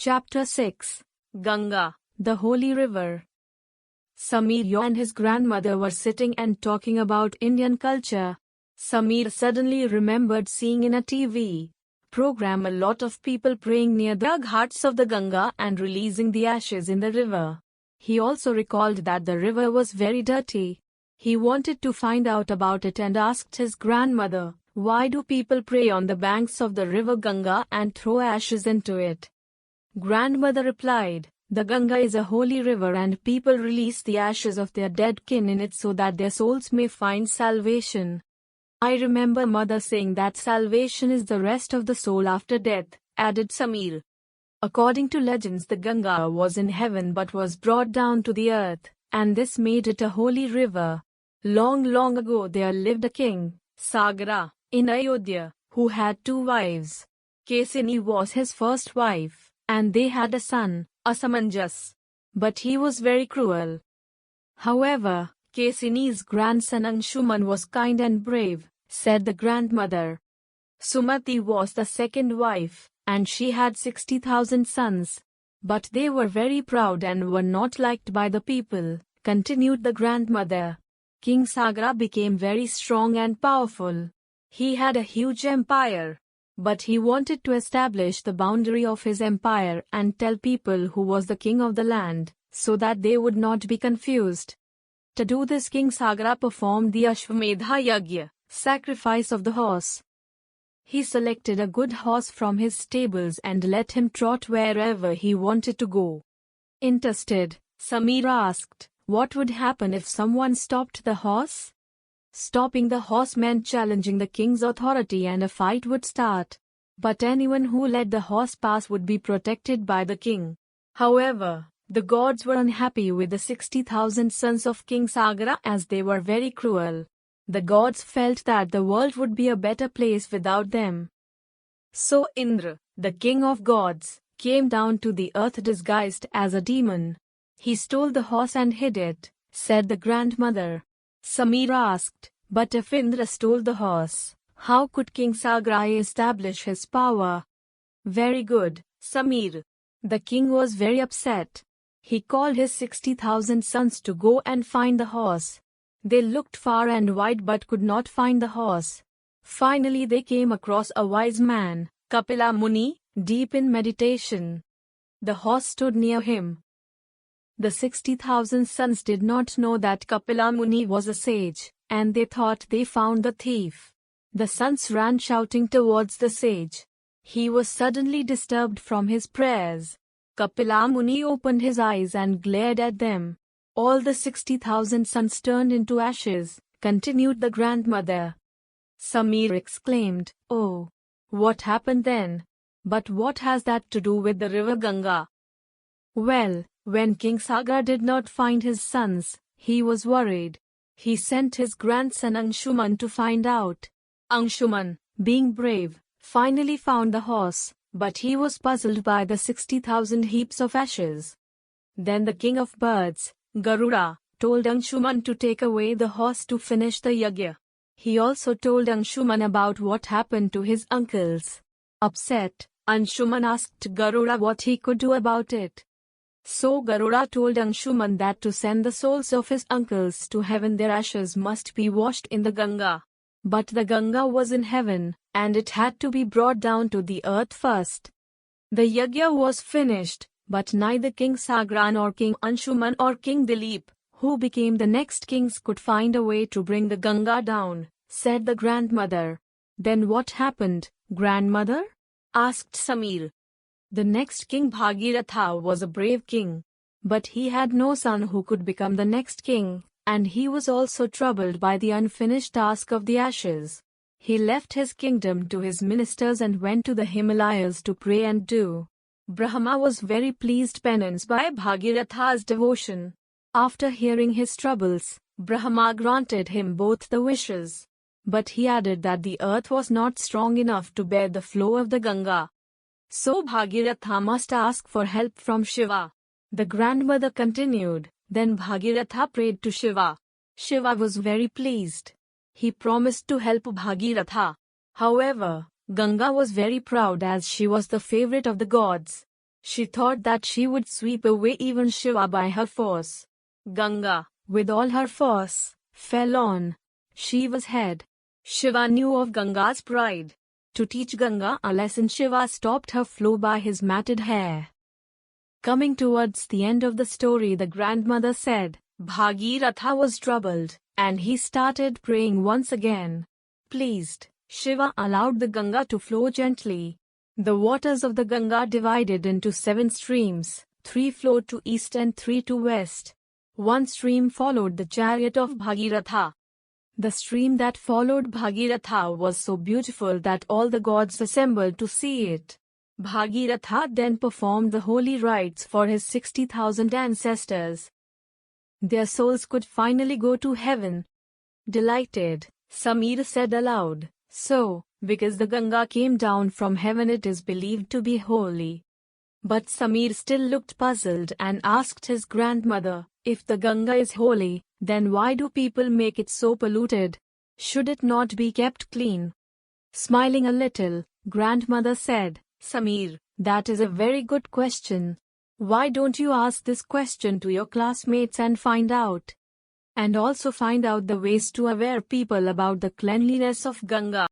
Chapter 6 Ganga, the Holy River. Samir and his grandmother were sitting and talking about Indian culture. Samir suddenly remembered seeing in a TV program a lot of people praying near the ghats of the Ganga and releasing the ashes in the river. He also recalled that the river was very dirty. He wanted to find out about it and asked his grandmother, "Why do people pray on the banks of the river Ganga and throw ashes into it?" Grandmother replied, "The Ganga is a holy river and people release the ashes of their dead kin in it so that their souls may find salvation." "I remember mother saying that salvation is the rest of the soul after death," added Samir. According to legends, the Ganga was in heaven but was brought down to the earth, and this made it a holy river. Long, long ago there lived a king, Sagara, in Ayodhya, who had two wives. Kesini was his first wife, and they had a son, Asamanjas. But he was very cruel. However, Kesini's grandson Anshuman was kind and brave, said the grandmother. Sumati was the second wife, and she had 60,000 sons. But they were very proud and were not liked by the people, continued the grandmother. King Sagara became very strong and powerful. He had a huge empire. But he wanted to establish the boundary of his empire and tell people who was the king of the land, so that they would not be confused. To do this, King Sagara performed the Ashwamedha Yagya, sacrifice of the horse. He selected a good horse from his stables and let him trot wherever he wanted to go. Interested, Samir asked, what would happen if someone stopped the horse? Stopping the horse meant challenging the king's authority and a fight would start. But anyone who let the horse pass would be protected by the king. However, the gods were unhappy with the 60,000 sons of King Sagara as they were very cruel. The gods felt that the world would be a better place without them. So Indra, the king of gods, came down to the earth disguised as a demon. He stole the horse and hid it, said the grandmother. Samir asked, but if Indra stole the horse, how could King Sagara establish his power? Very good, Samir. The king was very upset. He called his 60,000 sons to go and find the horse. They looked far and wide but could not find the horse. Finally they came across a wise man, Kapila Muni, deep in meditation. The horse stood near him. The 60,000 sons did not know that Kapila Muni was a sage, and they thought they found the thief. The sons ran shouting towards the sage. He was suddenly disturbed from his prayers. Kapila Muni opened his eyes and glared at them. All the 60,000 sons turned into ashes, continued the grandmother. Samir exclaimed, "Oh! What happened then? But what has that to do with the river Ganga?" Well, when King Sagara did not find his sons, he was worried. He sent his grandson Anshuman to find out. Anshuman, being brave, finally found the horse, but he was puzzled by the 60,000 heaps of ashes. Then the king of birds, Garuda, told Anshuman to take away the horse to finish the yagya. He also told Anshuman about what happened to his uncles. Upset, Anshuman asked Garuda what he could do about it. So Garuda told Anshuman that to send the souls of his uncles to heaven their ashes must be washed in the Ganga. But the Ganga was in heaven, and it had to be brought down to the earth first. The yagya was finished, but neither King Sagara nor King Anshuman or King Dilip, who became the next kings, could find a way to bring the Ganga down, said the grandmother. Then what happened, grandmother? Asked Samir. The next king Bhagiratha was a brave king. But he had no son who could become the next king, and he was also troubled by the unfinished task of the ashes. He left his kingdom to his ministers and went to the Himalayas to pray and do. Brahma was very pleased penance by Bhagiratha's devotion. After hearing his troubles, Brahma granted him both the wishes. But he added that the earth was not strong enough to bear the flow of the Ganga. So Bhagiratha must ask for help from Shiva. The grandmother continued, then Bhagiratha prayed to Shiva. Shiva was very pleased. He promised to help Bhagiratha. However, Ganga was very proud as she was the favorite of the gods. She thought that she would sweep away even Shiva by her force. Ganga, with all her force, fell on Shiva's head. Shiva knew of Ganga's pride. To teach Ganga a lesson, Shiva stopped her flow by his matted hair. Coming towards the end of the story, the grandmother said, Bhagiratha was troubled, and he started praying once again. Pleased, Shiva allowed the Ganga to flow gently. The waters of the Ganga divided into 7 streams, 3 flowed to east and 3 to west. One stream followed the chariot of Bhagiratha. The stream that followed Bhagiratha was so beautiful that all the gods assembled to see it. Bhagiratha then performed the holy rites for his 60,000 ancestors. Their souls could finally go to heaven. Delighted, Samir said aloud, So, because the Ganga came down from heaven, it is believed to be holy. But Samir still looked puzzled and asked his grandmother, if the Ganga is holy, then why do people make it so polluted? Should it not be kept clean? Smiling a little, grandmother said, Samir, that is a very good question. Why don't you ask this question to your classmates and find out? And also find out the ways to aware people about the cleanliness of Ganga.